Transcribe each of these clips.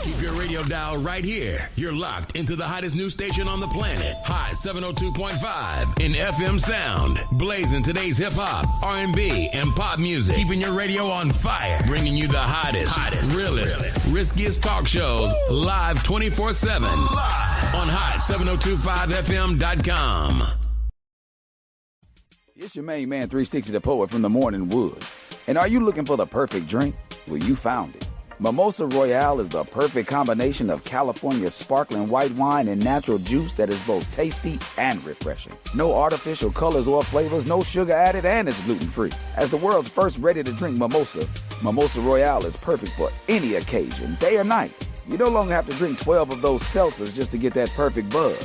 Keep your radio dial right here. You're locked into the hottest news station on the planet. High 702.5 in FM sound. Blazing today's hip hop, R&B, and pop music. Keeping your radio on fire. Bringing you the hottest, realest, riskiest talk shows live 24/7 on high7025fm.com. It's your main man 360 the Poet from the Morning Wood. And are you looking for the perfect drink? Well, you found it. Mimosa Royale is the perfect combination of California sparkling white wine and natural juice that is both tasty and refreshing. No artificial colors or flavors, no sugar added, and it's gluten-free. As the world's first ready-to-drink mimosa, Mimosa Royale is perfect for any occasion, day or night. You no longer have to drink 12 of those seltzers just to get that perfect buzz.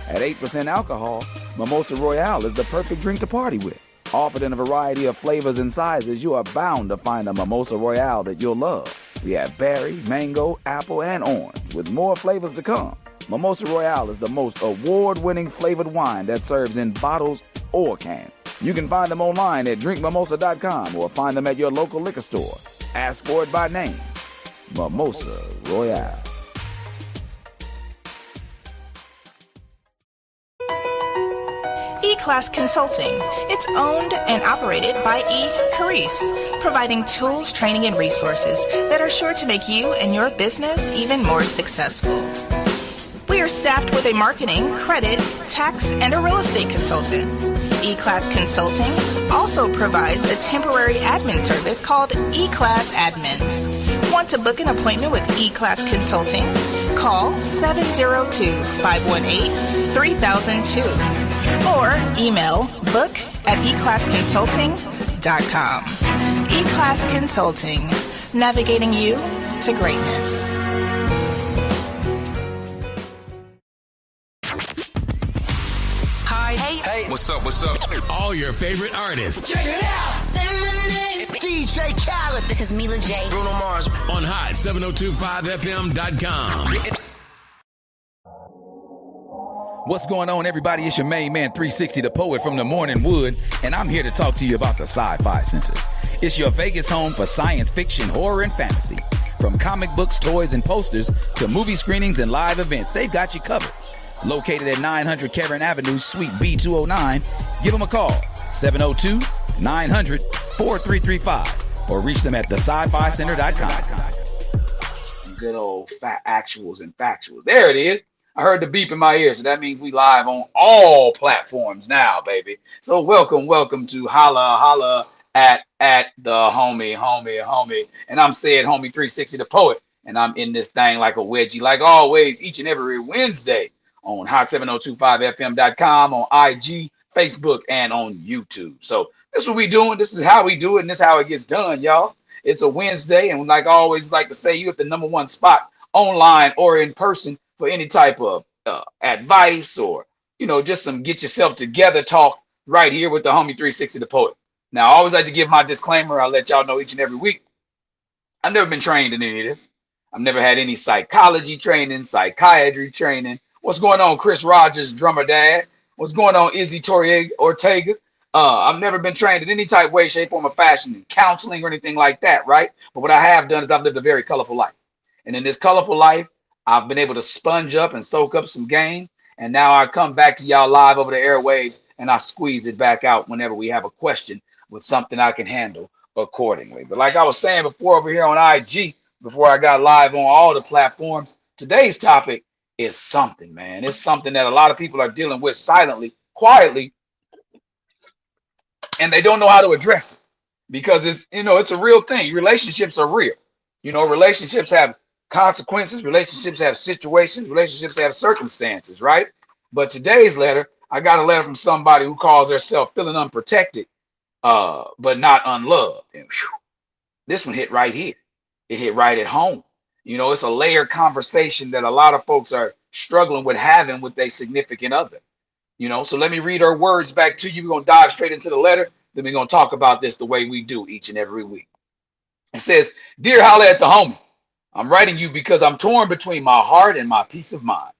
At 8% alcohol, Mimosa Royale is the perfect drink to party with. Offered in a variety of flavors and sizes, you are bound to find a Mimosa Royale that you'll love. We have berry, mango, apple, and orange, with more flavors to come. Mimosa Royale is the most award-winning flavored wine that serves in bottles or cans. You can find them online at drinkmimosa.com or find them at your local liquor store. Ask for it by name. Mimosa Royale. E-Class Consulting. It's owned and operated by E. Carice, providing tools, training, and resources that are sure to make you and your business even more successful. We are staffed with a marketing, credit, tax, and a real estate consultant. E-Class Consulting also provides a temporary admin service called E-Class Admins. Want to book an appointment with E-Class Consulting? Call 702-518-3002 or email book@eclassconsulting.com. E-Class Consulting, navigating you to greatness. Hi. Hey. What's up? All your favorite artists. Check it out. Say my name. DJ Khaled. This is Mila J. Bruno Mars. On high 7025fm.com. What's going on, everybody? It's your main man 360 the Poet from the Morning Wood, and I'm here to talk to you about the Sci-Fi Center. It's your Vegas home for science fiction, horror, and fantasy. From comic books, toys, and posters to movie screenings and live events, they've got you covered. Located at 900 Cameron Avenue, Suite B209, give them a call, 702-900-4335, or reach them at thescificenter.com. Good old actuals and factuals. There it is. I heard the beep in my ear, so that means we live on all platforms now, baby. So welcome to Holla at the homie. And I'm saying homie 360 the Poet, and I'm in this thing like a wedgie, like always, each and every Wednesday on hot7025fm.com, on IG, Facebook, and on YouTube. So this is what we doing. This is how we do it, and this is how it gets done, y'all. It's a Wednesday, and like I always like to say, you at the number one spot, online or in person, for any type of advice or, just some get yourself together talk right here with the homie 360 the Poet. Now, I always like to give my disclaimer. I'll let y'all know each and every week. I've never been trained in any of this. I've never had any psychology training, psychiatry training. What's going on, Chris Rogers, drummer dad? What's going on, Izzy Ortega? I've never been trained in any type, way, shape, form, or fashion in counseling or anything like that, right? But what I have done is I've lived a very colorful life. And in this colorful life, I've been able to sponge up and soak up some game. And now I come back to y'all live over the airwaves, and I squeeze it back out whenever we have a question with something I can handle accordingly. But like I was saying before over here on IG, before I got live on all the platforms, today's topic is something, man. It's something that a lot of people are dealing with silently, quietly, and they don't know how to address it because it's a real thing. Relationships are real. Relationships have consequences, relationships have situations, relationships have circumstances, right? But today's letter, I got a letter from somebody who calls herself feeling unprotected, but not unloved. And this one hit right here. It hit right at home. It's a layered conversation that a lot of folks are struggling with having with their significant other. So let me read her words back to you. We're going to dive straight into the letter. Then we're going to talk about this the way we do each and every week. It says, "Dear Holla at the Homie, I'm writing you because I'm torn between my heart and my peace of mind.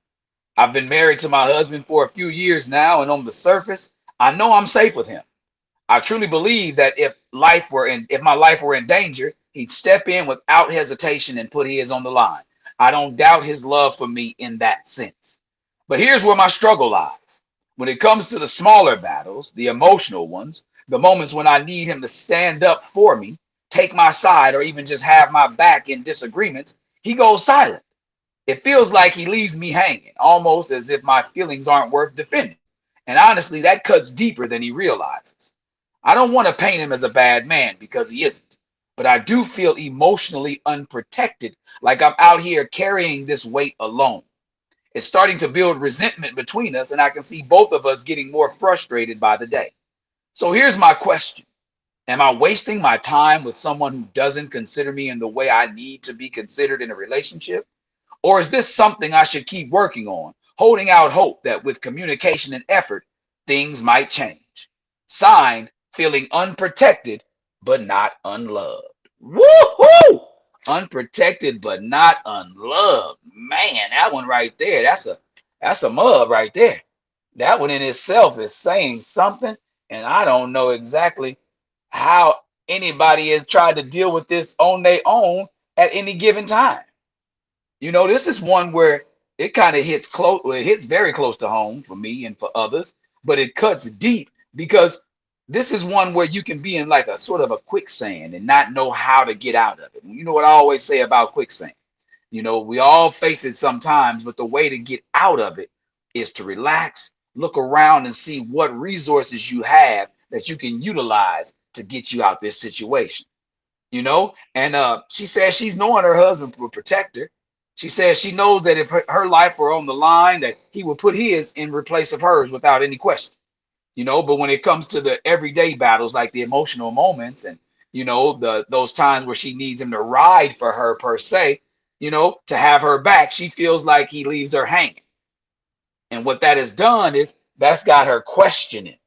I've been married to my husband for a few years now, and on the surface, I know I'm safe with him. I truly believe that if my life were in danger, he'd step in without hesitation and put his on the line. I don't doubt his love for me in that sense. But here's where my struggle lies. When it comes to the smaller battles, the emotional ones, the moments when I need him to stand up for me, take my side, or even just have my back in disagreements, he goes silent. It feels like he leaves me hanging, almost as if my feelings aren't worth defending. And honestly, that cuts deeper than he realizes. I don't want to paint him as a bad man because he isn't, but I do feel emotionally unprotected, like I'm out here carrying this weight alone. It's starting to build resentment between us, and I can see both of us getting more frustrated by the day. So here's my question. Am I wasting my time with someone who doesn't consider me in the way I need to be considered in a relationship? Or is this something I should keep working on, holding out hope that with communication and effort, things might change? Signed, feeling unprotected, but not unloved. Woohoo! Unprotected, but not unloved. Man, that one right there, that's a mug right there. That one in itself is saying something, and I don't know exactly how anybody has tried to deal with this on their own at any given time. This is one where it kind of hits close, well, it hits very close to home for me and for others, but it cuts deep because this is one where you can be in like a sort of a quicksand and not know how to get out of it. And you know what I always say about quicksand? We all face it sometimes, but the way to get out of it is to relax, look around and see what resources you have that you can utilize to get you out this situation. And she says she's knowing her husband will protect her. She says she knows that if her life were on the line, that he would put his in replace of hers without any question. But when it comes to the everyday battles, like the emotional moments and those times where she needs him to ride for her per se, to have her back, she feels like he leaves her hanging. And what that has done is that's got her questioning.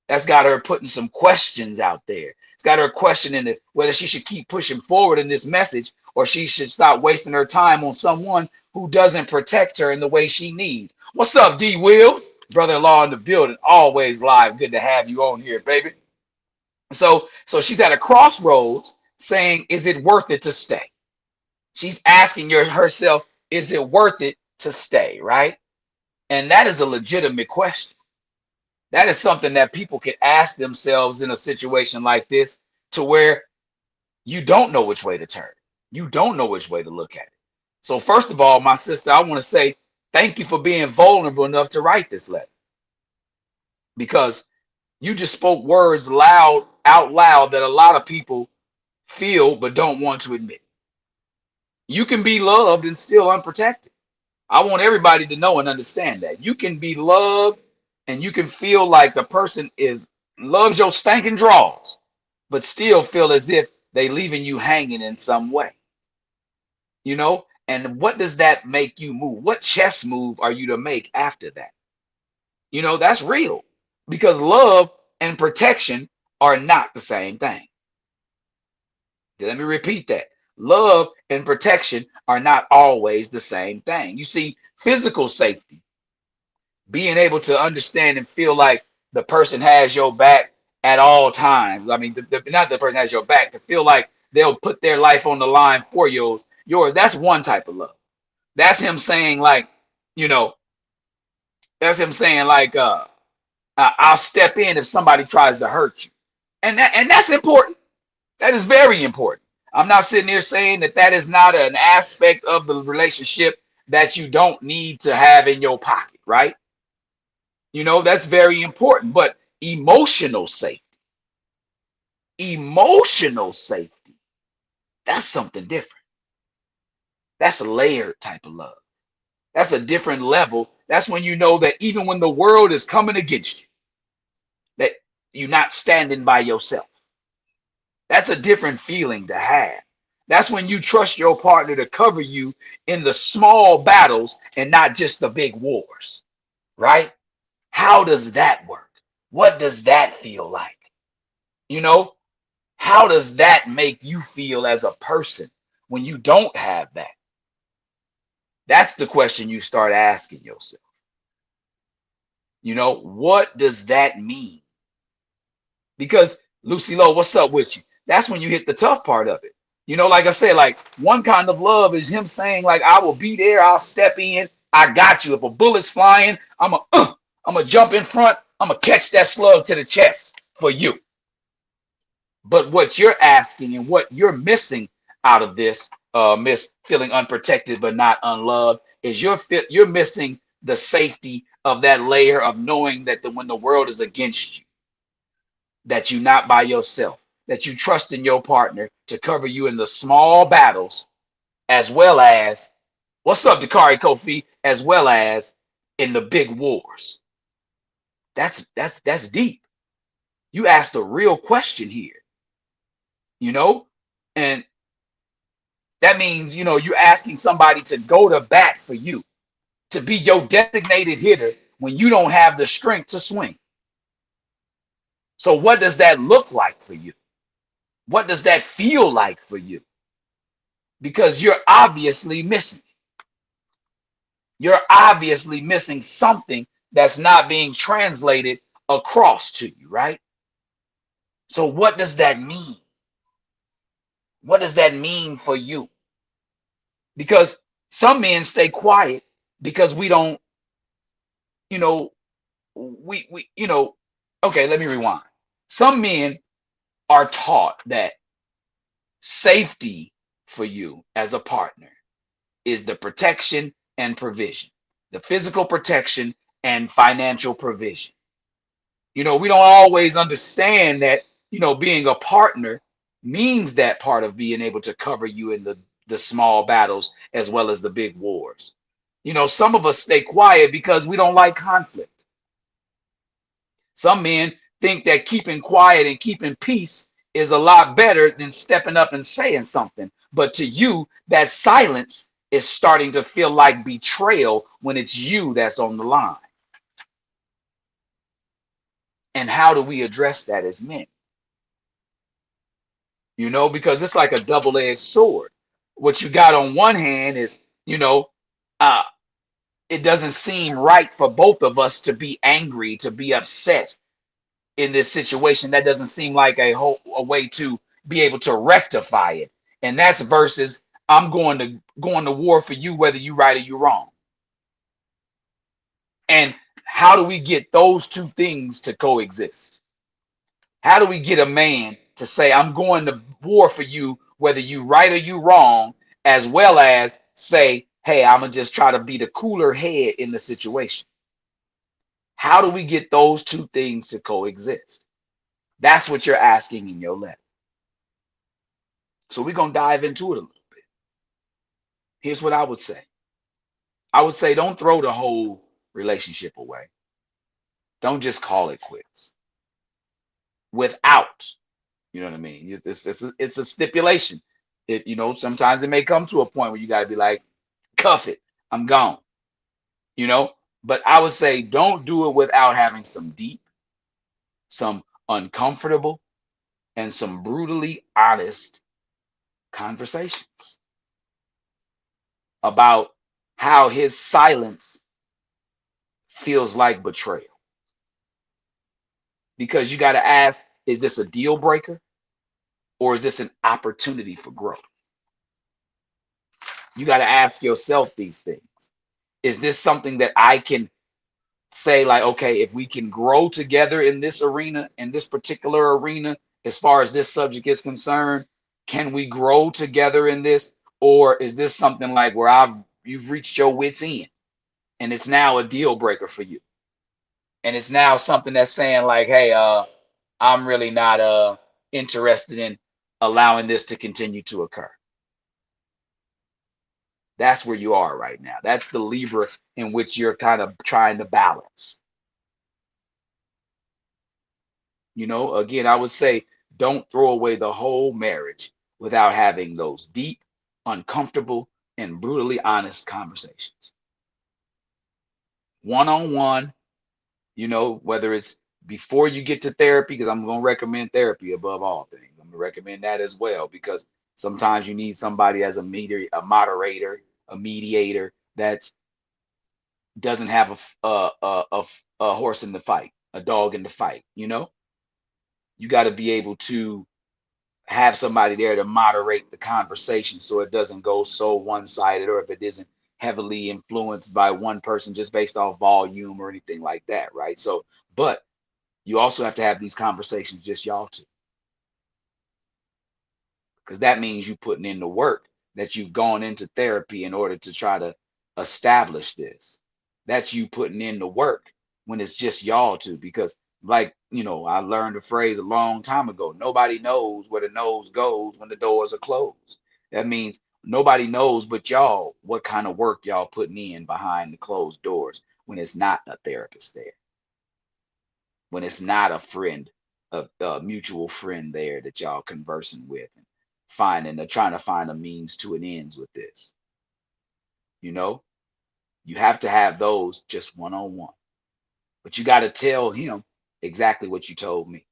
That's got her putting some questions out there. It's got her questioning whether she should keep pushing forward in this message or she should stop wasting her time on someone who doesn't protect her in the way she needs. What's up, D Wills? Brother-in-law in the building, always live. Good to have you on here, baby. So she's at a crossroads saying, is it worth it to stay? She's asking herself, is it worth it to stay, right? And that is a legitimate question. That is something that people can ask themselves in a situation like this, to where you don't know which way to turn. You don't know which way to look at it. So first of all, my sister, I want to say thank you for being vulnerable enough to write this letter, because you just spoke words out loud that a lot of people feel but don't want to admit. You can be loved and still unprotected. I want everybody to know and understand that. You can be loved and you can feel like the person loves your stinking draws, but still feel as if they leaving you hanging in some way. And what does that make you move? What chess move are you to make after that? That's real, because love and protection are not the same thing. Let me repeat that. Love and protection are not always the same thing. You see, physical safety, being able to understand and feel like the person has your back at all times. I mean, not the person has your back, to feel like they'll put their life on the line for yours. That's one type of love. That's him saying like, that's him saying like, I'll step in if somebody tries to hurt you. And that's important. That is very important. I'm not sitting here saying that is not an aspect of the relationship that you don't need to have in your pocket, right? That's very important. But emotional safety, that's something different. That's a layered type of love. That's a different level. That's when you know that even when the world is coming against you, that you're not standing by yourself. That's a different feeling to have. That's when you trust your partner to cover you in the small battles and not just the big wars, right? How does that work? What does that feel like? How does that make you feel as a person when you don't have that? That's the question you start asking yourself. What does that mean? Because Lucy Lowe, what's up with you? That's when you hit the tough part of it. You know, like I said, like one kind of love is him saying, like, I will be there, I'll step in, I got you. If a bullet's flying, I'm gonna jump in front, I'm gonna catch that slug to the chest for you. But what you're asking and what you're missing out of this, miss feeling unprotected but not unloved, is you're missing the safety of that layer of knowing that when the world is against you, that you're not by yourself, that you trust in your partner to cover you in the small battles, as well as what's up, Dakari Kofi, as well as in the big wars. That's deep. You asked a real question here, you know, and that means, you know, you're asking somebody to go to bat for you, to be your designated hitter when you don't have the strength to swing. So what does that look like for you? What does that feel like for you? Because you're obviously missing. You're obviously missing something that's not being translated across to you, right? So what does that mean? What does that mean for you? Because some men stay quiet because we don't, you know, okay, let me rewind. Some men are taught that safety for you as a partner is the protection and provision, the physical protection and financial provision. You know, we don't always understand that, you know, being a partner means that part of being able to cover you in the small battles as well as the big wars. You know, some of us stay quiet because we don't like conflict. Some men think that keeping quiet and keeping peace is a lot better than stepping up and saying something. But to you, that silence is starting to feel like betrayal when it's you that's on the line. And how do we address that as men? You know, because it's like a double-edged sword. What you got on one hand is, you know, uh, it doesn't seem right for both of us to be angry, to be upset in this situation. That doesn't seem like a way to be able to rectify it. And that's versus I'm going to war for you, whether you right or you wrong. And how do we get those two things to coexist? How do we get a man to say, I'm going to war for you, whether you right or you wrong, as well as say, hey, I'm going to just try to be the cooler head in the situation? How do we get those two things to coexist? That's what you're asking in your letter. So we're going to dive into it a little bit. Here's what I would say. I would say don't throw the whole relationship away. Don't just call it quits without, you know what I mean? It's a stipulation. It, you know, sometimes it may come to a point where you got to be like, cuff it, I'm gone, you know? But I would say don't do it without having some deep, some uncomfortable, and some brutally honest conversations about how his silence feels like betrayal. Because you got to ask, is this a deal breaker or is this an opportunity for growth? You got to ask yourself these things. Is this something that I can say, like, okay, if we can grow together in this arena, in this particular arena, as far as this subject is concerned, can we grow together in this? Or is this something like where you've reached your wits end and it's now a deal breaker for you? And it's now something that's saying like, hey, I'm really not interested in allowing this to continue to occur. That's where you are right now. That's the Libra in which you're kind of trying to balance. You know, again, I would say don't throw away the whole marriage without having those deep, uncomfortable, and brutally honest conversations. One-on-one, you know, whether it's before you get to therapy, because I'm going to recommend therapy above all things. I'm going to recommend that as well, because sometimes you need somebody as a moderator, a mediator that doesn't have a horse in the fight, a dog in the fight. You know, you got to be able to have somebody there to moderate the conversation so it doesn't go so one-sided, or if it isn't heavily influenced by one person just based off volume or anything like that, right? So, but you also have to have these conversations just y'all two, because that means you putting in the work, that you've gone into therapy in order to try to establish this. That's you putting in the work when it's just y'all two. Because, like, I learned a phrase a long time ago: nobody knows where the nose goes when the doors are closed. That means nobody knows but y'all what kind of work y'all putting in behind the closed doors when it's not a therapist there, when it's not a friend, a mutual friend there that y'all conversing with and trying to find a means to an ends with this. You know, you have to have those just one on one, but you got to tell him exactly what you told me.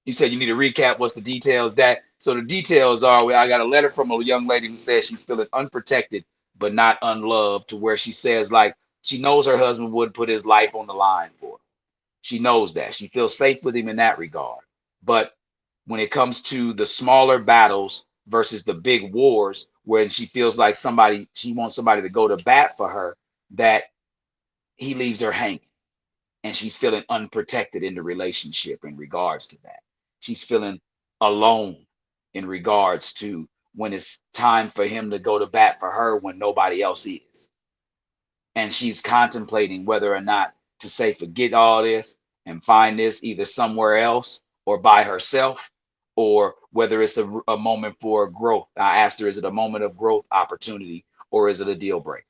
You said you need to recap. What's the details? So the details are, I got a letter from a young lady who says she's feeling unprotected but not unloved, to where she says, like, she knows her husband would put his life on the line for her. She knows that. She feels safe with him in that regard. But when it comes to the smaller battles versus the big wars, when she feels like she wants somebody to go to bat for her, that he leaves her hanging, and she's feeling unprotected in the relationship in regards to that. She's feeling alone in regards to when it's time for him to go to bat for her when nobody else is. And she's contemplating whether or not to say, forget all this and find this either somewhere else or by herself, or whether it's a moment for growth. I asked her, is it a moment of growth opportunity, or is it a deal breaker?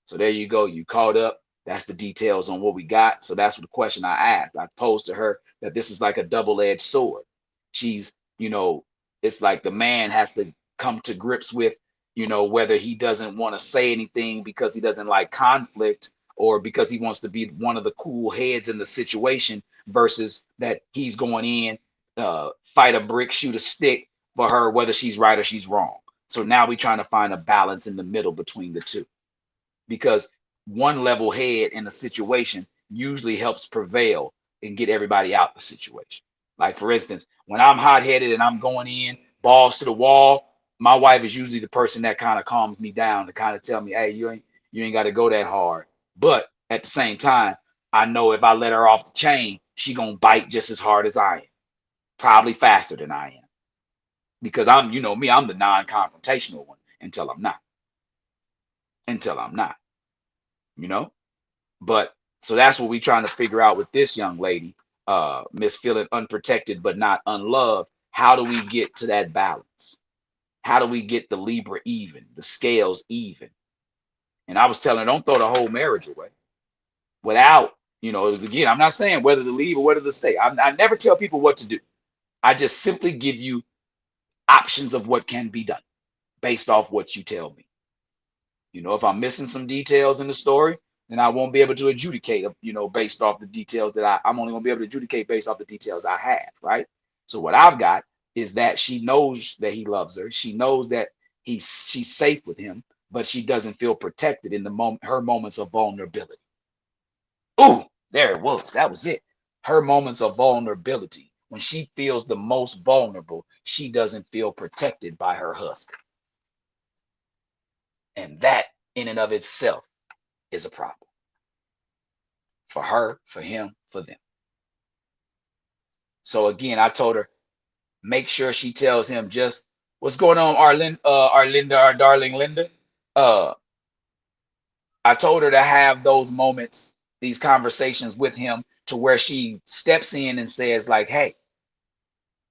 So there you go. You caught up. That's the details on what we got. So that's the question I asked. I posed to her that this is like a double-edged sword. She's, it's like the man has to come to grips with, whether he doesn't want to say anything because he doesn't like conflict, or because he wants to be one of the cool heads in the situation, versus that he's going in, fight a brick, shoot a stick for her, whether she's right or she's wrong. So now we're trying to find a balance in the middle between the two, because one level head in a situation usually helps prevail and get everybody out of the situation. Like, for instance, when I'm hot headed and I'm going in balls to the wall, my wife is usually the person that kind of calms me down to kind of tell me, hey, you ain't got to go that hard. But at the same time, I know if I let her off the chain, she gonna bite just as hard as I am, probably faster than I am, because I'm, me, I'm the non-confrontational one until I'm not. Until I'm not, you know. But so that's what we're trying to figure out with this young lady, Miss Feeling Unprotected but not unloved. How do we get to that balance? How do we get the Libra even, the scales even? And I was telling her, don't throw the whole marriage away without, again, I'm not saying whether to leave or whether to stay. I never tell people what to do. I just simply give you options of what can be done based off what you tell me. If I'm missing some details in the story, then I won't be able to adjudicate, based off the details that I'm only going to be able to adjudicate based off the details I have, right? So what I've got is that she knows that he loves her. She knows that she's safe with him, but she doesn't feel protected in her moments of vulnerability. Ooh, there it was. That was it. Her moments of vulnerability. When she feels the most vulnerable, she doesn't feel protected by her husband. And that in and of itself is a problem for her, for him, for them. So again, I told her, make sure she tells him just what's going on, Arlinda, our darling Linda. I told her to have those moments, these conversations with him, to where she steps in and says, like, hey,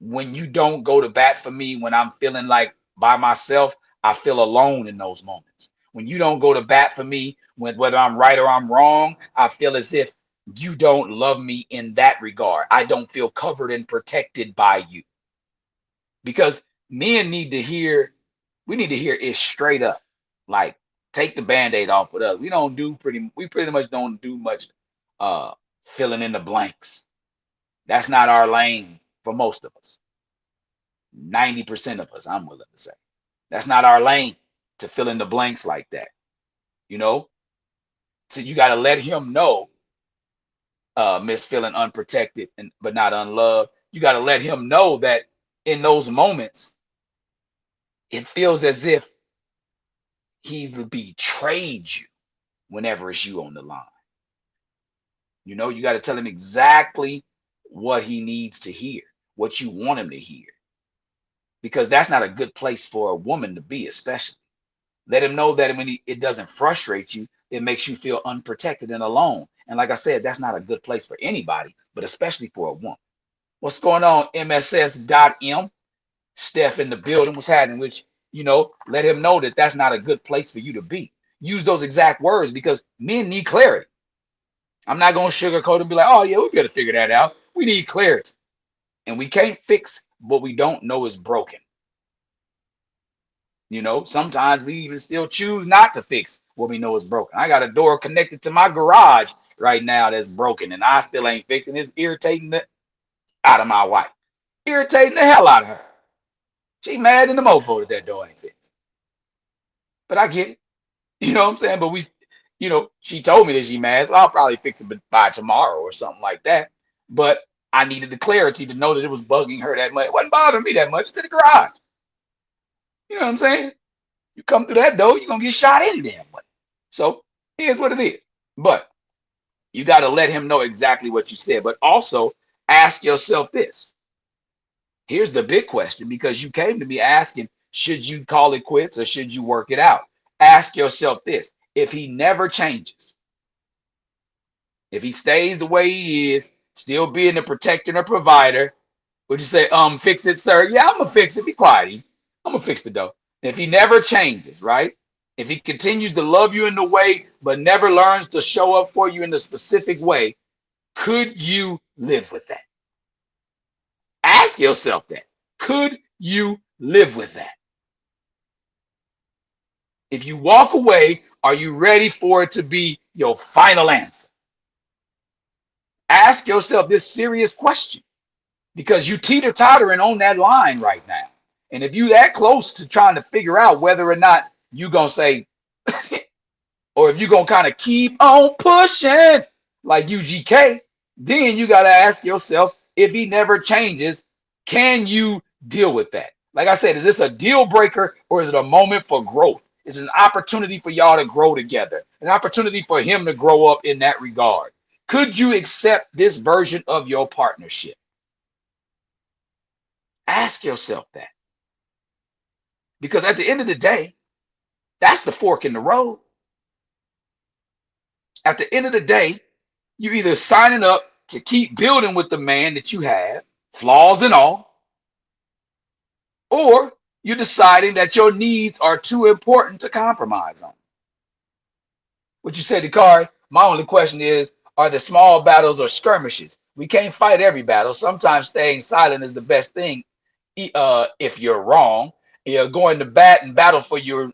when you don't go to bat for me when I'm feeling like by myself, I feel alone in those moments. When you don't go to bat for me, whether I'm right or I'm wrong, I feel as if you don't love me in that regard. I don't feel covered and protected by you. Because men need to hear, we need to hear it straight up. Like, take the band-aid off with us. We pretty much don't do much filling in the blanks. That's not our lane for most of us. 90% of us, I'm willing to say. That's not our lane, to fill in the blanks like that. So you got to let him know Miss feeling unprotected and but not unloved. You got to let him know that in those moments, it feels as if he's betrayed you whenever it's you on the line. You know, you got to tell him exactly what he needs to hear, what you want him to hear, because that's not a good place for a woman to be, especially. Let him know that when it doesn't frustrate you, it makes you feel unprotected and alone. And like I said, that's not a good place for anybody, but especially for a woman. What's going on, MSS.M? Steph in the building. What's happening? Which, let him know that that's not a good place for you to be. Use those exact words because men need clarity. I'm not going to sugarcoat and be like, oh, yeah, we got to figure that out. We need clarity. And we can't fix what we don't know is broken. Sometimes we even still choose not to fix what we know is broken. I got a door connected to my garage right now that's broken, and I still ain't fixing it. It's irritating the out of my wife. Irritating the hell out of her. She mad in the mofo that that door ain't fixed. But I get it. You know what I'm saying? But she told me that she mad, so I'll probably fix it by tomorrow or something like that. But I needed the clarity to know that it was bugging her that much. It wasn't bothering me that much. It's in the garage. You know what I'm saying? You come through that door, you're going to get shot any damn way. So here's what it is. But you got to let him know exactly what you said. But also ask yourself this. Here's the big question, because you came to me asking, should you call it quits or should you work it out? Ask yourself this. If he never changes, if he stays the way he is, still being the protector and a provider, would you say, fix it, sir? Yeah, I'm going to fix it. Be quiet. I'm going to fix the door. If he never changes, right? If he continues to love you in the way, but never learns to show up for you in a specific way, could you live with that? Ask yourself that. Could you live with that? If you walk away, are you ready for it to be your final answer? Ask yourself this serious question, because you teeter-tottering on that line right now. And if you that close to trying to figure out whether or not you're going to say, or if you're going to kind of keep on pushing like UGK, then you got to ask yourself, if he never changes, can you deal with that? Like I said, is this a deal breaker or is it a moment for growth? It's an opportunity for y'all to grow together, an opportunity for him to grow up in that regard. Could you accept this version of your partnership? Ask yourself that. Because at the end of the day, that's the fork in the road. At the end of the day, you're either signing up to keep building with the man that you have, flaws and all, or you're deciding that your needs are too important to compromise on. What you said, Dakari, my only question is, are the small battles or skirmishes? We can't fight every battle. Sometimes staying silent is the best thing. If you're wrong, going to bat and battle for your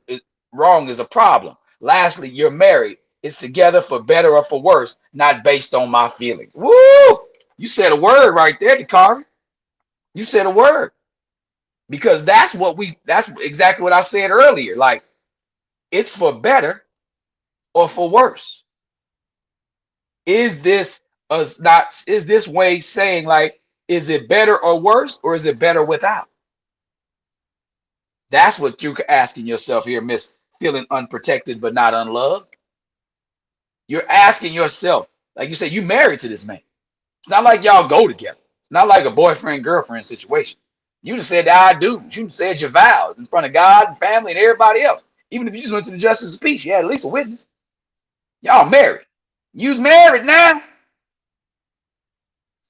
wrong is a problem. Lastly, you're married. It's together for better or for worse, not based on my feelings. Woo! You said a word right there, Dakari. You said a word. Because that's exactly what I said earlier. Like, it's for better or for worse. Is this way saying, like, is it better or worse, or is it better without? That's what you're asking yourself here, Miss Feeling Unprotected but not unloved. You're asking yourself, like you said, you married to this man. It's not like y'all go together. It's not like a boyfriend-girlfriend situation. You just said I do. You just said your vows in front of God and family and everybody else. Even if you just went to the justice of peace, you had at least a witness. Y'all married. You's married now.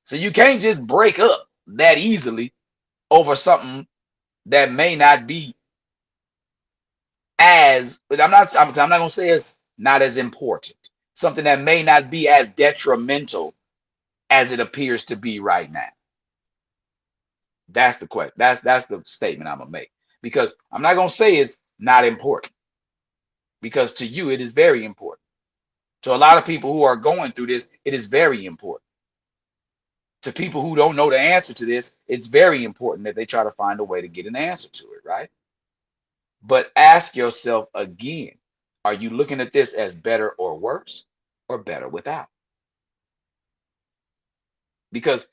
So you can't just break up that easily over something that may not be but I'm not gonna say it's not as important. Something that may not be as detrimental as it appears to be right now. That's the question. That's the statement I'm gonna make. Because I'm not gonna say it's not important. Because to you it is very important. To a lot of people who are going through this, it is very important. To people who don't know the answer to this, it's very important that they try to find a way to get an answer to it, right? But ask yourself again, are you looking at this as better or worse, or better without? Because,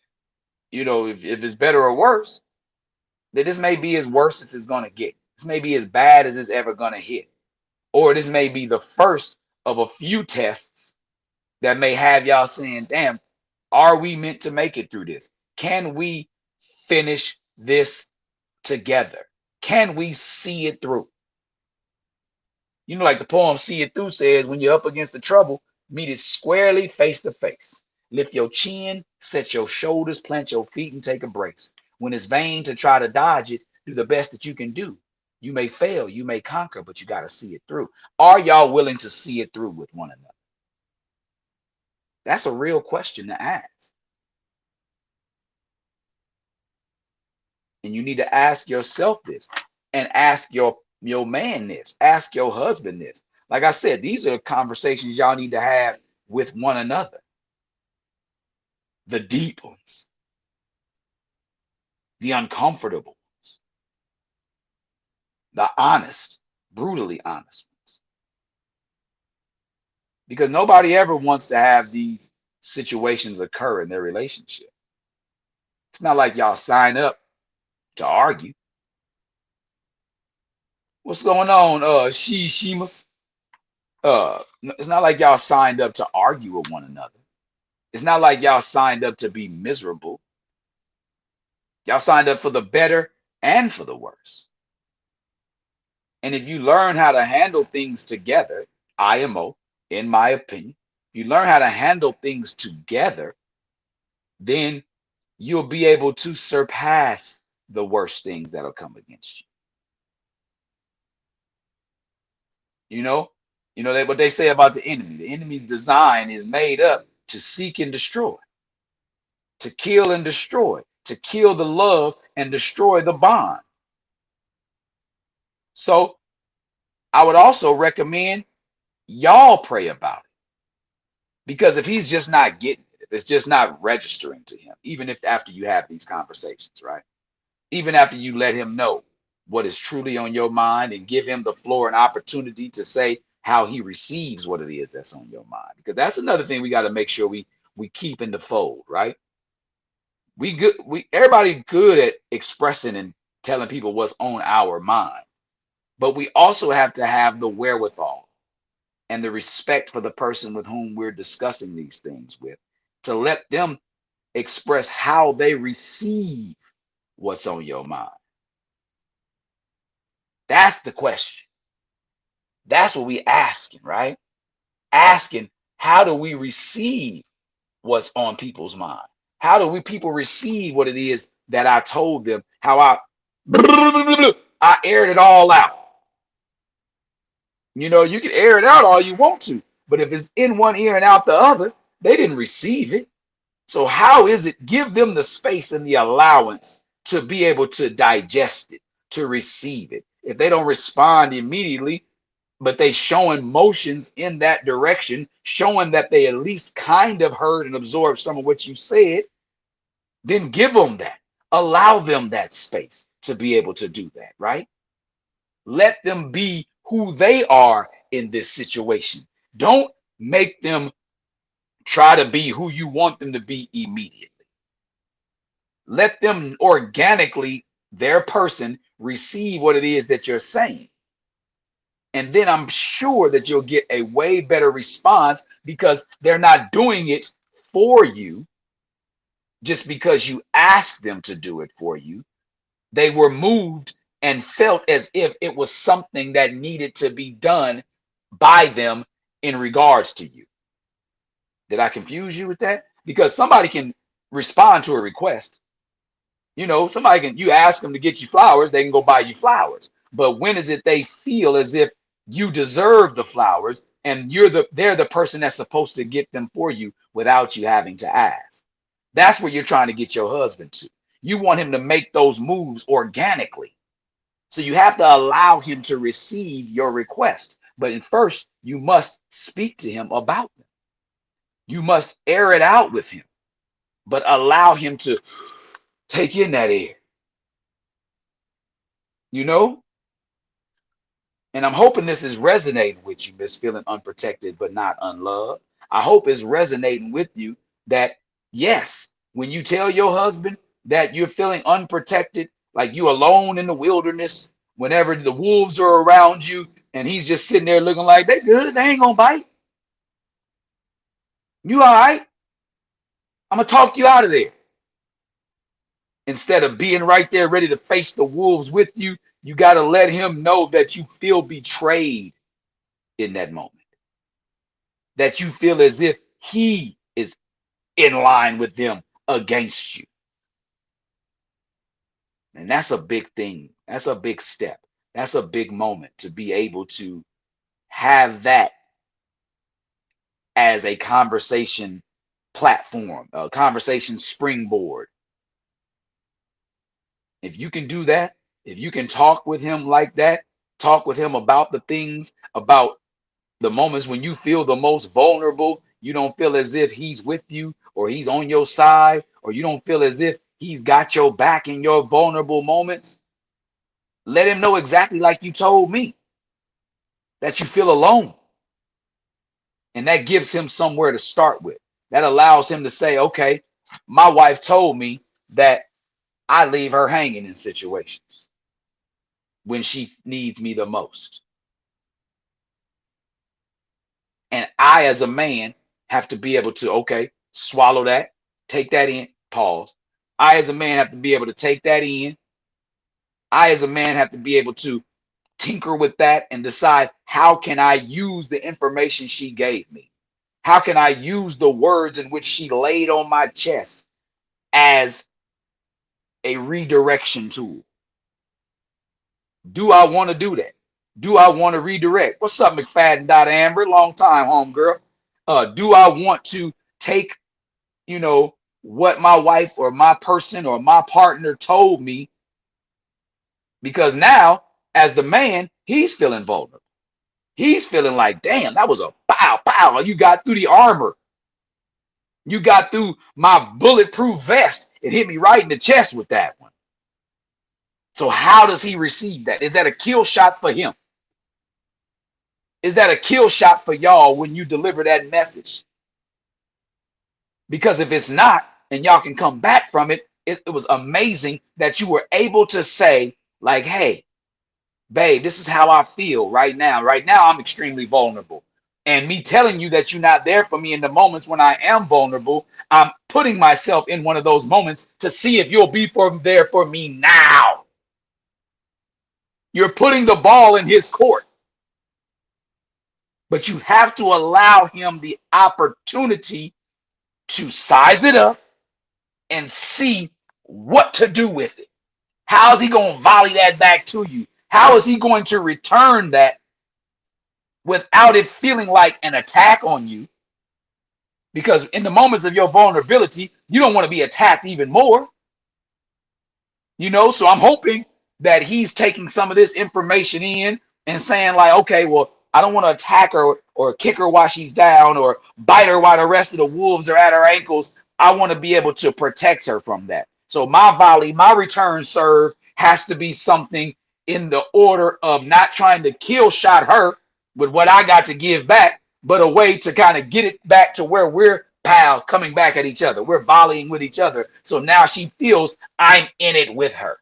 if it's better or worse, then this may be as worse as it's going to get. This may be as bad as it's ever going to hit. Or this may be the first of a few tests that may have y'all saying, damn, are we meant to make it through this? Can we finish this together? Can we see it through? Like the poem See It Through says, when you're up against the trouble, meet it squarely face to face. Lift your chin, set your shoulders, plant your feet, and take a brace. When it's vain to try to dodge it, do the best that you can do. You may fail, you may conquer, but you got to see it through. Are y'all willing to see it through with one another? That's a real question to ask. And you need to ask yourself this, and ask your man this, ask your husband this. Like I said, these are conversations y'all need to have with one another. The deep ones, the uncomfortable ones, the honest, brutally honest ones. Because nobody ever wants to have these situations occur in their relationship. It's not like y'all sign up to argue. What's going on, Sheemas? It's not like y'all signed up to argue with one another. It's not like y'all signed up to be miserable. Y'all signed up for the better and for the worse. And if you learn how to handle things together, IMO, in my opinion, if you learn how to handle things together, then you'll be able to surpass the worst things that'll come against you. What they say about the enemy. The enemy's design is made up to seek and destroy, to kill and destroy, to kill the love and destroy the bond. So I would also recommend y'all pray about it. Because if he's just not getting it, if it's just not registering to him, even if after you have these conversations, right? Even after you let him know what is truly on your mind and give him the floor and opportunity to say how he receives what it is that's on your mind. Because that's another thing we got to make sure we keep in the fold, right? Everybody good at expressing and telling people what's on our mind. But we also have to have the wherewithal and the respect for the person with whom we're discussing these things with, to let them express how they receive what's on your mind. That's the question. That's what we asking, right? Asking, how do we receive what's on people's mind? How do people receive what it is that I told them, how I aired it all out? You can air it out all you want to, but if it's in one ear and out the other, they didn't receive it. So how is it? Give them the space and the allowance to be able to digest it, to receive it. If they don't respond immediately, but they showing motions in that direction, showing that they at least kind of heard and absorbed some of what you said, then give them that. Allow them that space to be able to do that, right? Let them be who they are in this situation. Don't make them try to be who you want them to be immediately. Let them organically, their person, receive what it is that you're saying. And then I'm sure that you'll get a way better response, because they're not doing it for you just because you asked them to do it for you. They were moved and felt as if it was something that needed to be done by them in regards to you. Did I confuse you with that? Because somebody can respond to a request. You ask them to get you flowers, they can go buy you flowers. But when is it they feel as if you deserve the flowers and they're the person that's supposed to get them for you without you having to ask? That's where you're trying to get your husband to. You want him to make those moves organically. So you have to allow him to receive your request. But first, you must speak to him about them. You must air it out with him, but allow him to take in that air. And I'm hoping this is resonating with you, Miss Feeling Unprotected but Not Unloved. I hope it's resonating with you that, yes, When you tell your husband that you're feeling unprotected, like you alone in the wilderness, whenever the wolves are around you, and he's just sitting there looking like they good, they ain't gonna bite. You all right? I'm gonna talk you out of there. Instead of being right there ready to face the wolves with you, you got to let him know that you feel betrayed in that moment. That you feel as if he is in line with them against you. And that's a big thing. That's a big step. That's a big moment to be able to have that as a conversation platform, a conversation springboard. If you can do that, if you can talk with him like that, talk with him about the things, about the moments when you feel the most vulnerable, you don't feel as if he's with you or he's on your side, or you don't feel as if he's got your back in your vulnerable moments. Let him know exactly like you told me that you feel alone. And that gives him somewhere to start with. That allows him to say, okay, my wife told me that I leave her hanging in situations when she needs me the most. And I, as a man, have to be able to, okay, swallow that, take that in, pause. I, as a man, have to be able to take that in. I, as a man, have to be able to tinker with that and decide, how can I use the information she gave me? How can I use the words in which she laid on my chest as a redirection tool? Do I want to do that? Do I want to redirect? What's up, McFadden Dot Amber? Long time, homegirl. Do I want to take, what my wife or my person or my partner told me? Because now, as the man, he's feeling vulnerable. He's feeling like, damn, that was a pow, pow. You got through the armor. You got through my bulletproof vest. It hit me right in the chest with that one. So how does he receive that? Is that a kill shot for him? Is that a kill shot for y'all when you deliver that message? Because if it's not, and y'all can come back from it, it was amazing that you were able to say, like, hey, babe, this is how I feel right now. Right now, I'm extremely vulnerable. And me telling you that you're not there for me in the moments when I am vulnerable, I'm putting myself in one of those moments to see if you'll be there for me now. You're putting the ball in his court. But you have to allow him the opportunity to size it up and see what to do with it. How is he going to volley that back to you? How is he going to return that without it feeling like an attack on you? Because in the moments of your vulnerability, you don't want to be attacked even more. So I'm hoping that he's taking some of this information in and saying, like, okay, well, I don't want to attack her or kick her while she's down or bite her while the rest of the wolves are at her ankles. I want to be able to protect her from that. So my volley, my return serve has to be something in the order of not trying to kill shot her with what I got to give back, but a way to kind of get it back to where we're coming back at each other. We're volleying with each other. So now she feels I'm in it with her.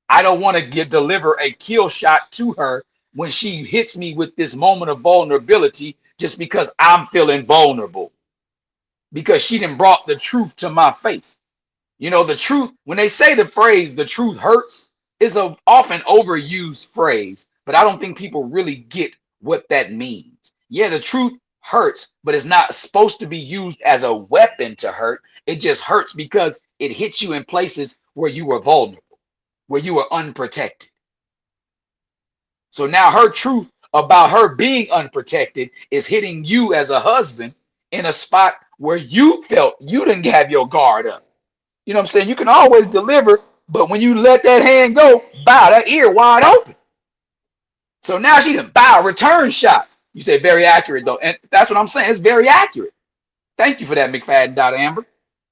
I don't want to deliver a kill shot to her when she hits me with this moment of vulnerability just because I'm feeling vulnerable. Because she done brought the truth to my face. The truth, when they say the phrase, the truth hurts, is an often overused phrase, but I don't think people really get what that means. Yeah, the truth hurts, but it's not supposed to be used as a weapon to hurt. It just hurts because it hits you in places where you were vulnerable, where you were unprotected. So now her truth about her being unprotected is hitting you as a husband in a spot where you felt you didn't have your guard up. You know what I'm saying? You can always deliver, but when you let that hand go, bow, that ear wide open. So now she can return shots. You say very accurate though. And that's what I'm saying. It's very accurate. Thank you for that, McFadden Dot Amber.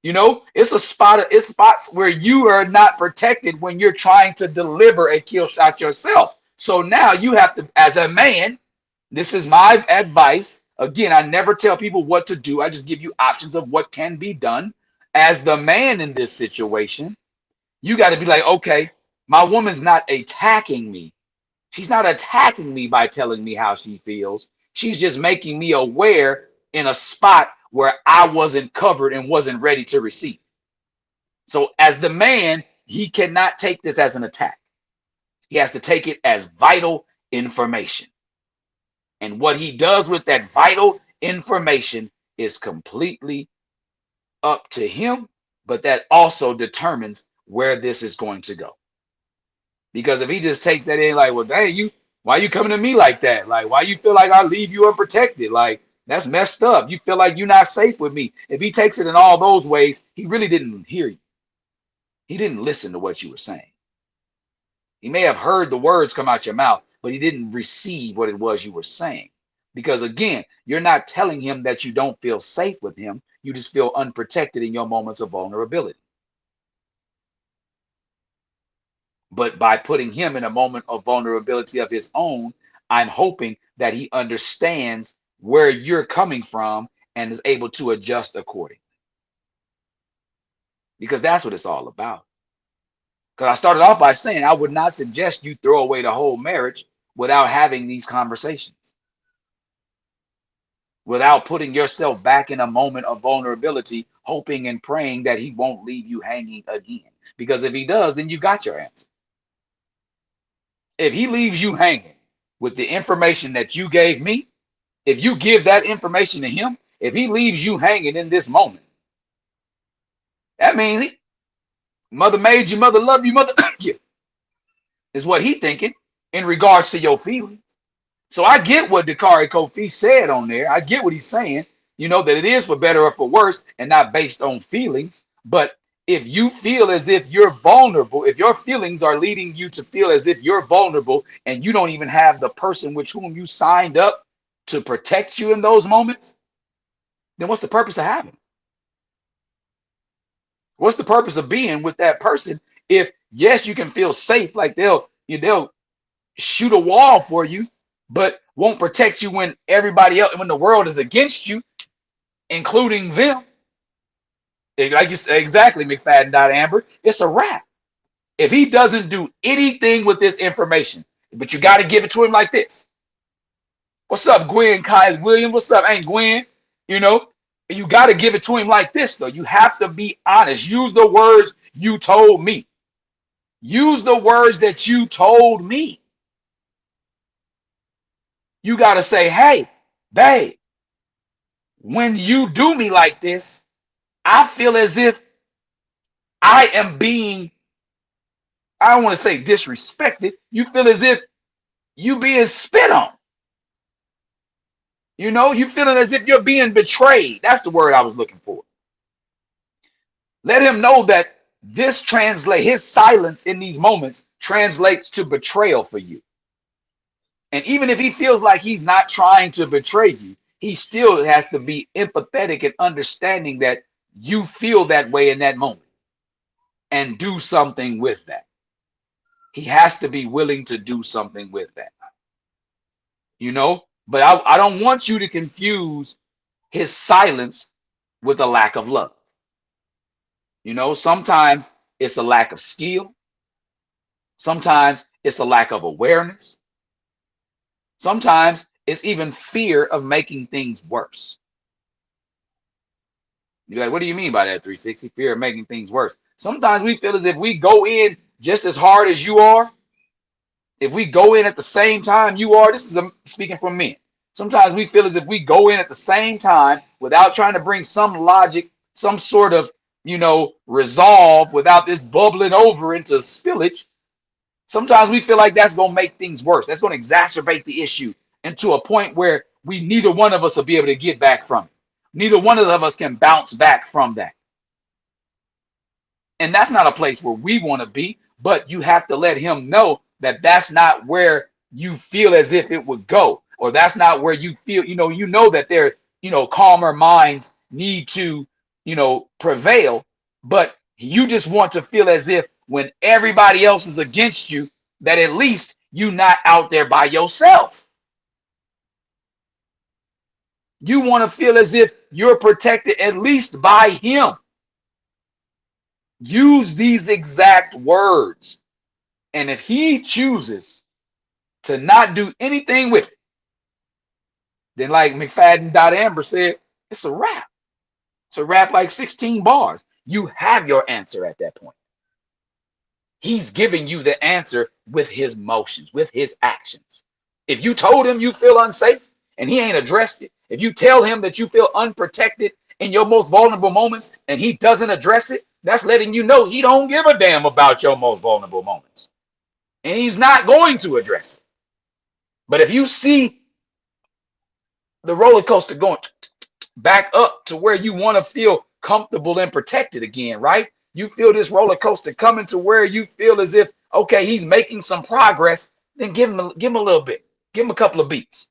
It's spots where you are not protected when you're trying to deliver a kill shot yourself. So now you have to, as a man, this is my advice Again, I never tell people what to do. I just give you options of what can be done. As the man in this situation, you got to be like, okay, my woman's not attacking me. She's not attacking me by telling me how she feels. She's just making me aware in a spot where I wasn't covered and wasn't ready to receive. So as the man, he cannot take this as an attack. He has to take it as vital information. And what he does with that vital information is completely up to him, but that also determines where this is going to go. Because if he just takes that in like, well, dang, why you coming to me like that? Like, why you feel like I leave you unprotected? Like, that's messed up. You feel like you're not safe with me. If he takes it in all those ways, he really didn't hear you. He didn't listen to what you were saying. He may have heard the words come out your mouth, but he didn't receive what it was you were saying. Because again, you're not telling him that you don't feel safe with him. You just feel unprotected in your moments of vulnerability. But by putting him in a moment of vulnerability of his own, I'm hoping that he understands where you're coming from and is able to adjust accordingly. Because that's what it's all about. Because I started off by saying I would not suggest you throw away the whole marriage without having these conversations, without putting yourself back in a moment of vulnerability, hoping and praying that he won't leave you hanging again. Because if he does, then you got your answer. If he leaves you hanging with the information that you gave me, if you give that information to him, if he leaves you hanging in this moment, that means mother made you, mother loved you, mother you, is what he thinking in regards to your feelings. So I get what Dakari Kofi said on there. I get what he's saying, that it is for better or for worse and not based on feelings. But if you feel as if you're vulnerable, if your feelings are leading you to feel as if you're vulnerable and you don't even have the person with whom you signed up to protect you in those moments, then what's the purpose of having? What's the purpose of being with that person if, yes, you can feel safe, like they'll shoot a wall for you, but won't protect you when everybody else, when the world is against you, including them? Like you said, exactly, McFadden. Amber, it's a wrap. If he doesn't do anything with this information, but you got to give it to him like this. What's up, Gwen, Kylie Williams? What's up, Aunt Gwen? You got to give it to him like this, though. You have to be honest. Use the words you told me. Use the words that you told me. You got to say, hey, babe, when you do me like this, I feel as if I am being, I don't want to say disrespected. You feel as if you being spit on. You feeling as if you're being betrayed. That's the word I was looking for. Let him know that his silence in these moments translates to betrayal for you. And even if he feels like he's not trying to betray you, he still has to be empathetic and understanding that you feel that way in that moment and do something with that. He has to be willing to do something with that. But I don't want you to confuse his silence with a lack of love. Sometimes it's a lack of skill. Sometimes it's a lack of awareness. Sometimes it's even fear of making things worse. You're like, what do you mean by that, 360? Fear of making things worse. Sometimes we feel as if we go in just as hard as you are. If we go in at the same time you are, this is speaking from men. Sometimes we feel as if we go in at the same time without trying to bring some logic, some sort of, resolve, without this bubbling over into spillage. Sometimes we feel like that's going to make things worse. That's going to exacerbate the issue into a point where neither one of us will be able to get back from it. Neither one of us can bounce back from that. And that's not a place where we want to be, but you have to let him know that that's not where you feel as if it would go, or that's not where you feel, that there, calmer minds need to, prevail, but you just want to feel as if when everybody else is against you, that at least you're not out there by yourself. You want to feel as if you're protected at least by him. Use these exact words. And if he chooses to not do anything with it, then like McFadden.Amber said, it's a wrap. It's a wrap like 16 bars. You have your answer at that point. He's giving you the answer with his motions, with his actions. If you told him you feel unsafe and he ain't addressed it, if you tell him that you feel unprotected in your most vulnerable moments and he doesn't address it, that's letting you know he don't give a damn about your most vulnerable moments. And he's not going to address it. But if you see the roller coaster going back up to where you want to feel comfortable and protected again, right? You feel this roller coaster coming to where you feel as if, okay, he's making some progress, then give him a little bit. Give him a couple of beats.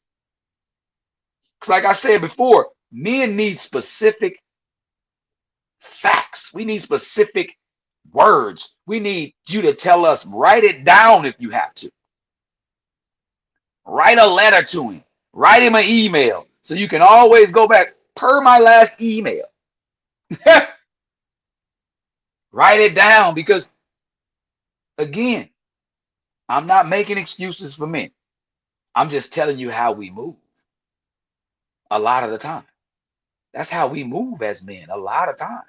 Because like I said before, men need specific facts. We need specific words. We need you to tell us, write it down if you have to. Write a letter to him. Write him an email so you can always go back. Per my last email. Write it down because, again, I'm not making excuses for men. I'm just telling you how we move a lot of the time. That's how we move as men a lot of time.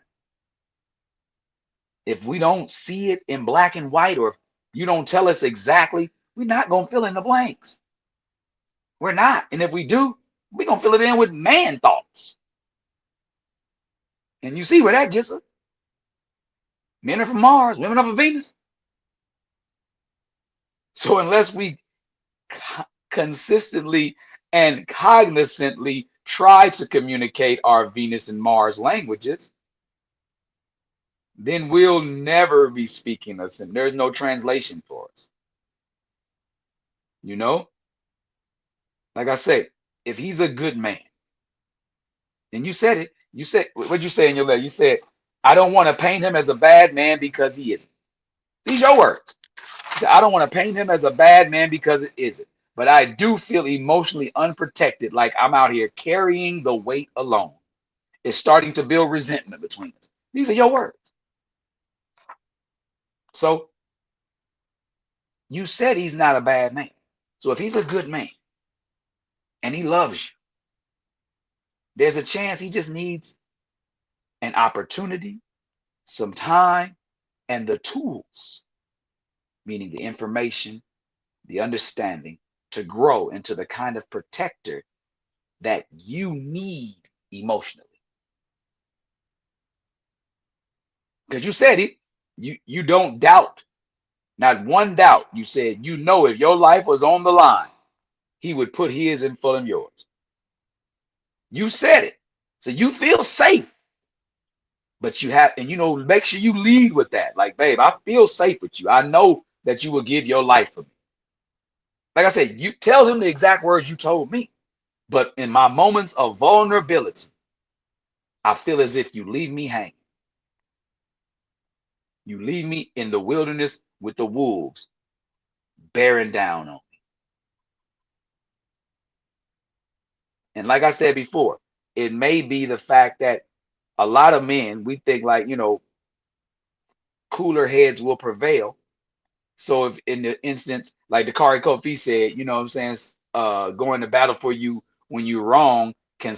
If we don't see it in black and white, or if you don't tell us exactly, we're not going to fill in the blanks. We're not. And if we do, we're going to fill it in with man thoughts. And you see where that gets us. Men are from Mars, women are from Venus. So unless we consistently and cognizantly try to communicate our Venus and Mars languages, then we'll never be speaking us, and there's no translation for us. You know, like I say, if he's a good man, and you said it, you said, what'd you say in your letter? You said, I don't want to paint him as a bad man because he isn't. These are your words. You said, I don't want to paint him as a bad man because it isn't. But I do feel emotionally unprotected, like I'm out here carrying the weight alone. It's starting to build resentment between us. These are your words. So you said he's not a bad man. So if he's a good man and he loves you, there's a chance he just needs an opportunity, some time, and the tools, meaning the information, the understanding, to grow into the kind of protector that you need emotionally. Because you said it, you don't doubt, not one doubt. You said, you know, if your life was on the line, he would put his in front of yours. You said it. So you feel safe. But you have, and you know, make sure you lead with that. Like, babe, I feel safe with you. I know that you will give your life for me. Like I said, you tell him the exact words you told me. But in my moments of vulnerability, I feel as if you leave me hanging. You leave me in the wilderness with the wolves bearing down on me. And like I said before, it may be the fact that a lot of men, we think like, you know, cooler heads will prevail. So if in the instance, like Dakari Kofi said, you know what I'm saying, going to battle for you when you're wrong can.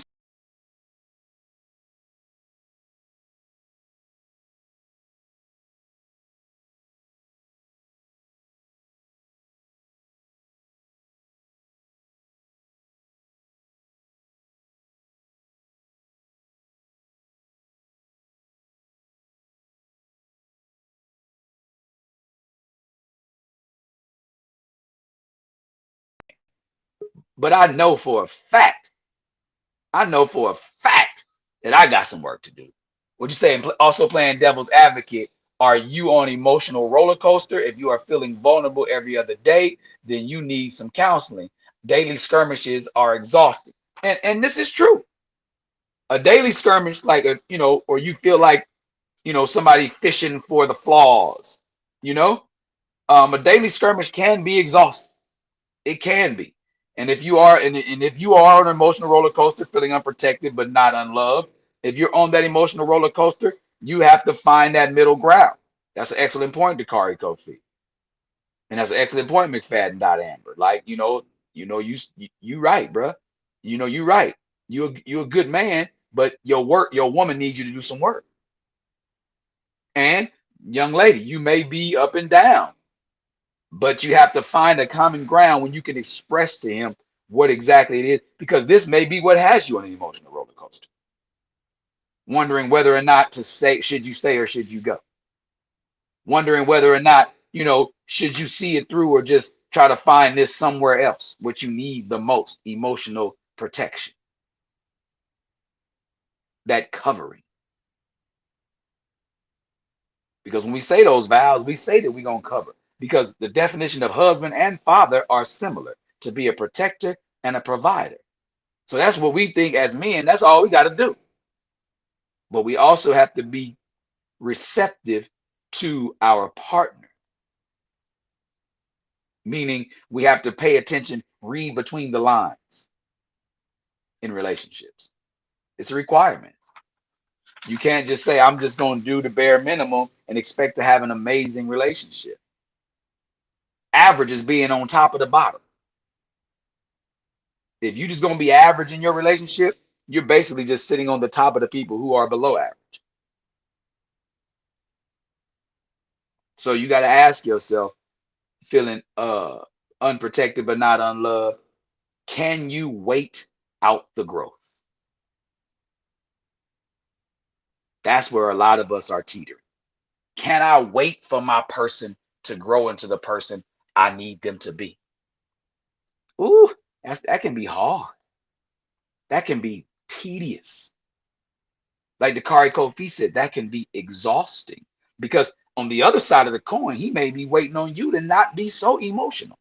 But I know for a fact, that I got some work to do. What you saying? Also playing devil's advocate. Are you on emotional roller coaster? If you are feeling vulnerable every other day, then you need some counseling. Daily skirmishes are exhausting, and this is true. A daily skirmish, like a, you know, or you feel like, you know, somebody fishing for the flaws. You know, a daily skirmish can be exhausting. It can be. And if you are, and if you are on an emotional roller coaster, feeling unprotected but not unloved, if you're on that emotional roller coaster, you have to find that middle ground. That's an excellent point, Dakari Kofi, and that's an excellent point, McFadden. Amber. Like you right, bruh. You right. You a good man, but your woman needs you to do some work. And young lady, you may be up and down, but you have to find a common ground when you can express to him what exactly it is, because this may be what has you on an emotional roller coaster, wondering whether or not to say, should you stay or should you go? Wondering whether or not, should you see it through or just try to find this somewhere else, what you need the most, emotional protection, that covering. Because when we say those vows, we say that we're going to cover, because the definition of husband and father are similar, to be a protector and a provider. So that's what we think as men. That's all we got to do. But we also have to be receptive to our partner, meaning we have to pay attention, read between the lines in relationships. It's a requirement. You can't just say, I'm just going to do the bare minimum and expect to have an amazing relationship. Average is being on top of the bottom. If you're just going to be average in your relationship, you're basically just sitting on the top of the people who are below average. So you got to ask yourself, feeling unprotected but not unloved, can you wait out the growth? That's where a lot of us are teetering. Can I wait for my person to grow into the person I need them to be? Ooh, that can be hard. That can be tedious. Like Dakari Kofi said, that can be exhausting, because on the other side of the coin, he may be waiting on you to not be so emotional.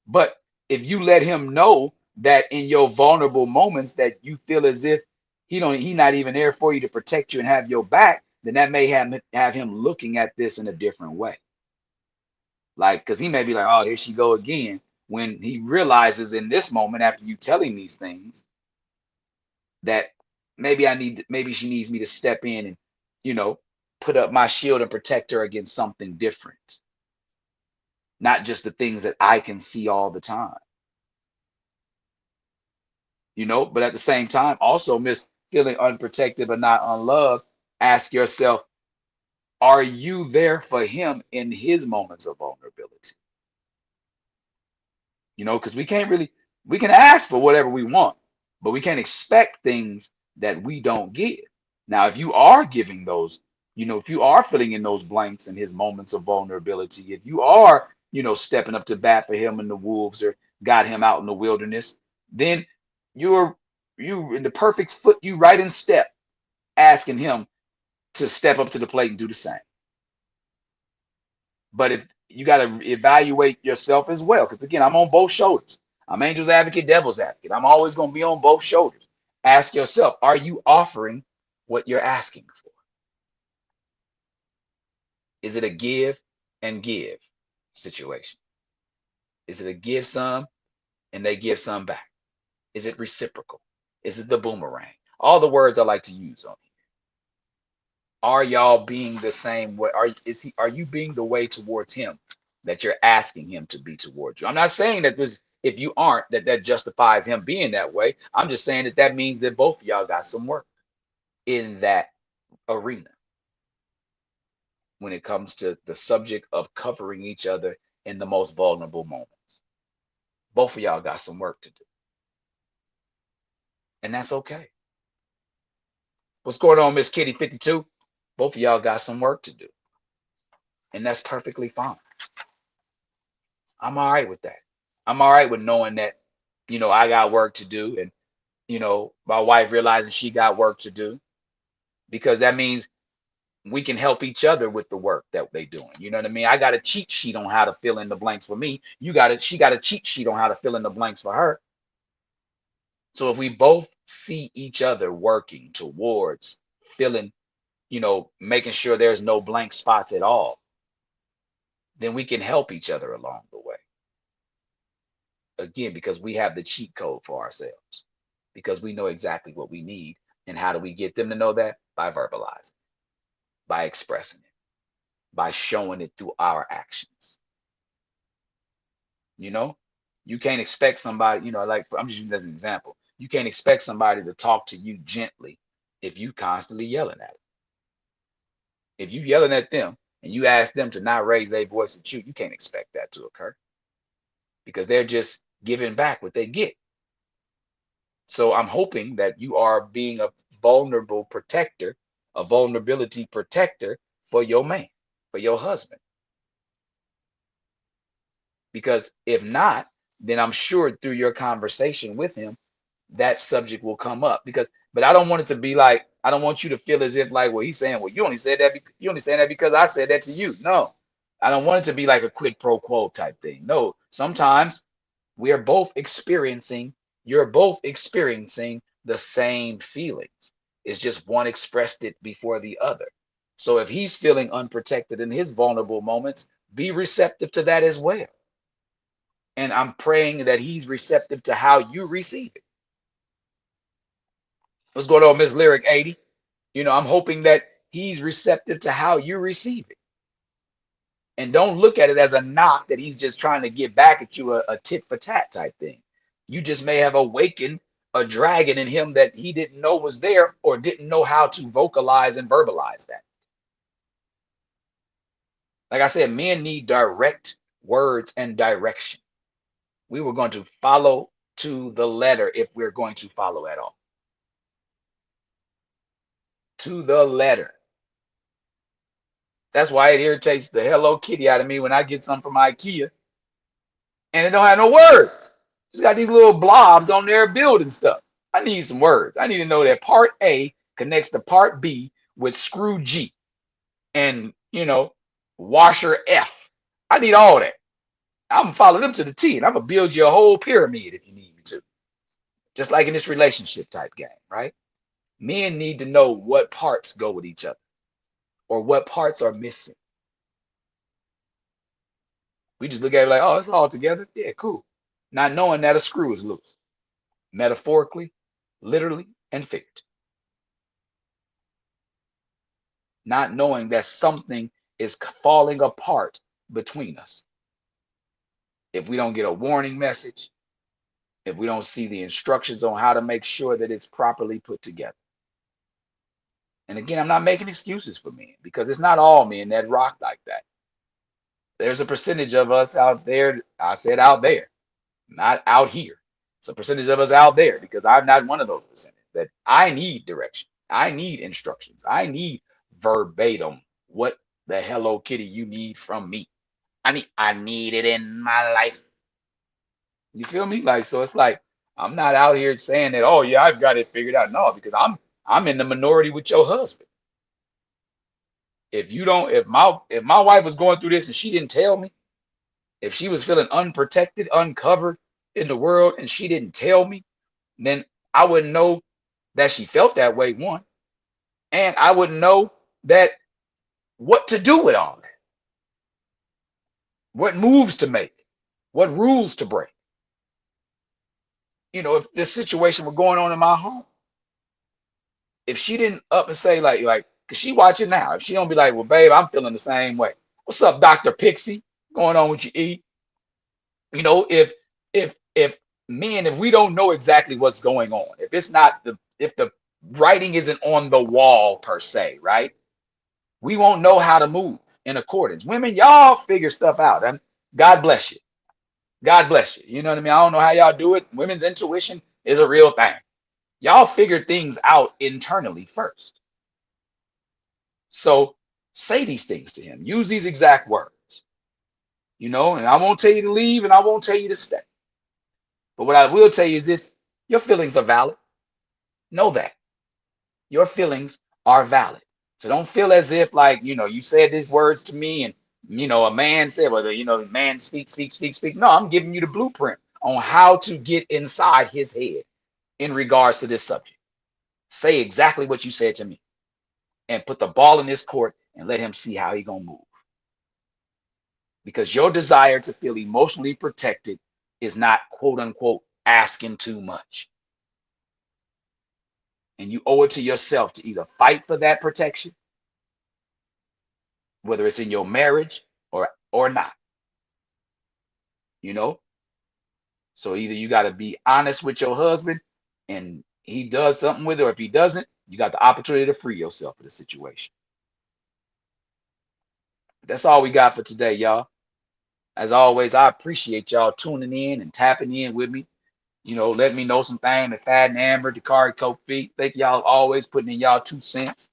But if you let him know that in your vulnerable moments that you feel as if he not even there for you to protect you and have your back, then that may have him looking at this in a different way. Like, because he may be like, oh, here she go again. When he realizes in this moment, after you telling these things, that maybe she needs me to step in and, put up my shield and protect her against something different. Not just the things that I can see all the time. But at the same time, also feeling unprotected but not unloved, ask yourself, are you there for him in his moments of vulnerability? Because we can ask for whatever we want, but we can't expect things that we don't give. Now, if you are giving those, if you are filling in those blanks in his moments of vulnerability, if you are, stepping up to bat for him in the wolves or got him out in the wilderness, then you in the perfect foot, you right in step, asking him to step up to the plate and do the same. But if you got to evaluate yourself as well, because again, I'm on both shoulders. I'm angel's advocate, devil's advocate. I'm always going to be on both shoulders. Ask yourself, are you offering what you're asking for? Is it a give and give situation? Is it a give some and they give some back? Is it reciprocal? Is it the boomerang? All the words I like to use on here. Are y'all being the same way? Are you being the way towards him that you're asking him to be towards you? I'm not saying that if you aren't, that justifies him being that way. I'm just saying that means that both of y'all got some work in that arena when it comes to the subject of covering each other in the most vulnerable moments. Both of y'all got some work to do. And that's okay. What's going on, Miss Kitty 52? Both of y'all got some work to do. And that's perfectly fine. I'm all right with that. I'm all right with knowing that, I got work to do, and, my wife realizing she got work to do, because that means we can help each other with the work that they doing. You know what I mean? I got a cheat sheet on how to fill in the blanks for me. She got a cheat sheet on how to fill in the blanks for her. So if we both see each other working towards filling, making sure there's no blank spots at all, then we can help each other along the way. Again, because we have the cheat code for ourselves, because we know exactly what we need. And how do we get them to know that? By verbalizing, by expressing it, by showing it through our actions. You know, you can't expect somebody, like I'm just using as an example. You can't expect somebody to talk to you gently if you constantly yelling at them. If you yelling at them and you ask them to not raise their voice at you, you can't expect that to occur because they're just giving back what they get. So I'm hoping that you are being a vulnerable protector, a vulnerability protector for your man, for your husband. Because if not, then I'm sure through your conversation with him, that subject will come up. But I don't want it to be like, I don't want you to feel as if like, well, he's saying, well, you only said that, you only saying that because I said that to you. No, I don't want it to be like a quid pro quo type thing. No, sometimes we are both experiencing, you're both experiencing the same feelings. It's just one expressed it before the other. So if he's feeling unprotected in his vulnerable moments, be receptive to that as well. And I'm praying that he's receptive to how you receive it. What's going on, Miss Lyric 80? I'm hoping that he's receptive to how you receive it. And don't look at it as a knock that he's just trying to get back at you, a tit for tat type thing. You just may have awakened a dragon in him that he didn't know was there or didn't know how to vocalize and verbalize that. Like I said, men need direct words and direction. We were going to follow to the letter if we're going to follow at all. To the letter. That's why it irritates the Hello Kitty out of me when I get something from IKEA and it don't have no words. It's got these little blobs on there building stuff. I need some words. I need to know that part A connects to part B with screw G and, washer F. I need all that. I'm going to follow them to the T and I'm going to build you a whole pyramid if you need me to. Just like in this relationship type game, right? Men need to know what parts go with each other or what parts are missing. We just look at it like, oh, it's all together. Yeah, cool. Not knowing that a screw is loose, metaphorically, literally, and figuratively. Not knowing that something is falling apart between us. If we don't get a warning message, if we don't see the instructions on how to make sure that it's properly put together. And again, I'm not making excuses for men because it's not all men that rock like that. There's a percentage of us out there. I said out there, not out here. It's a percentage of us out there because I'm not one of those percentage that I need direction. I need instructions. I need verbatim what the Hello Kitty you need from me. I need it in my life. You feel me? Like, so it's like, I'm not out here saying that, oh yeah, I've got it figured out. No, because I'm in the minority with your husband. If my wife was going through this and she didn't tell me, if she was feeling unprotected, uncovered in the world and she didn't tell me, then I wouldn't know that she felt that way, one. And I wouldn't know that what to do with all that. What moves to make, what rules to break. If this situation were going on in my home, if she didn't up and say like, cause she watching now, if she don't be like, well, babe, I'm feeling the same way. What's up, Dr. Pixie? Going on with you, E? If men, if we don't know exactly what's going on, if the writing isn't on the wall per se, right? We won't know how to move in accordance. Women, y'all figure stuff out. And God bless you. God bless you. You know what I mean? I don't know how y'all do it. Women's intuition is a real thing. Y'all figure things out internally first. So say these things to him. Use these exact words. And I won't tell you to leave and I won't tell you to stay. But what I will tell you is this: your feelings are valid. Know that. Your feelings are valid. So don't feel as if like, you said these words to me and, a man said, well, man speak. No, I'm giving you the blueprint on how to get inside his head in regards to this subject. Say exactly what you said to me and put the ball in his court and let him see how he gonna move. Because your desire to feel emotionally protected is not, quote unquote, asking too much. And you owe it to yourself to either fight for that protection, whether it's in your marriage or not. You know? So either you got to be honest with your husband and he does something with it, or if he doesn't, you got the opportunity to free yourself of the situation. That's all we got for today, y'all. As always, I appreciate y'all tuning in and tapping in with me. You know, let me know some things at Fat and Amber, Dakari, Kofi. Thank y'all always putting in y'all 2 cents.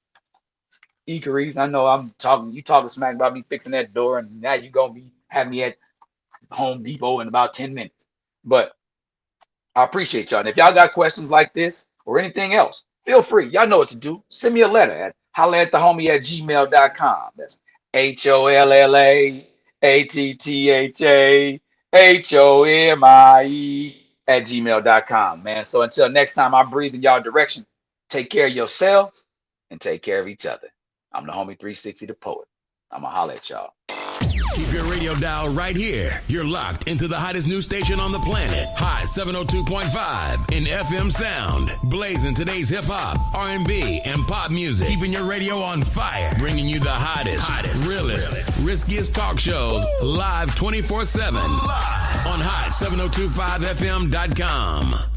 Icaries, I know you talking smack about me fixing that door, and now you gonna be having me at Home Depot in about 10 minutes. But I appreciate y'all. And if y'all got questions like this or anything else, feel free. Y'all know what to do. Send me a letter at hollaatthehomie@gmail.com. That's HOLLAATTHAHOMIE@gmail.com, man. So until next time I breathe in y'all direction, take care of yourselves and take care of each other. I'm the homie 360, the poet. I'm going to holla at y'all. Keep your radio dial right here. You're locked into the hottest news station on the planet. High 702.5 in FM sound. Blazing today's hip hop, R&B, and pop music. Keeping your radio on fire. Bringing you the hottest, realest, riskiest talk shows live 24/7 on high 702.5fm.com.